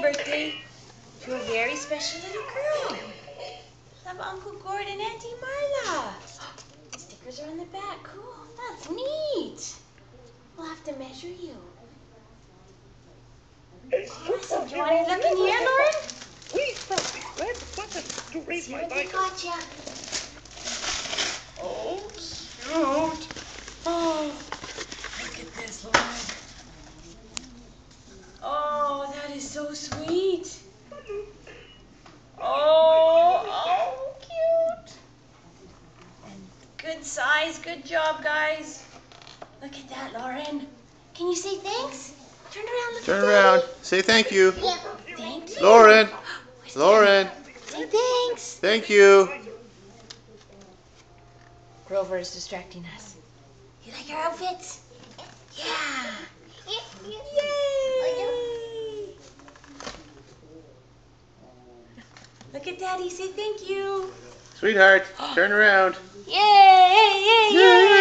birthday to a very special little girl. Love Uncle Gord and Auntie Marla. Stickers are on the back. Cool. That's neat. We'll have to measure you. Awesome. Do you want to look in here, Lauren? See what they got ya. Oh, cute. Oh, look at this, Lauren. Oh, that is so sweet. Oh, cute. And good size. Good job, guys. Look at that, Lauren. Can you say thanks? Turn around. Look Turn at around. Daddy. Say thank you. Yeah. Thank you. Lauren. Where's Lauren. Daddy? Say thanks. Thank you. Grover is distracting us. You like our outfits? Yeah. Yay! Look at Daddy. Say thank you. Sweetheart, turn around. Yay! Yay! Yay!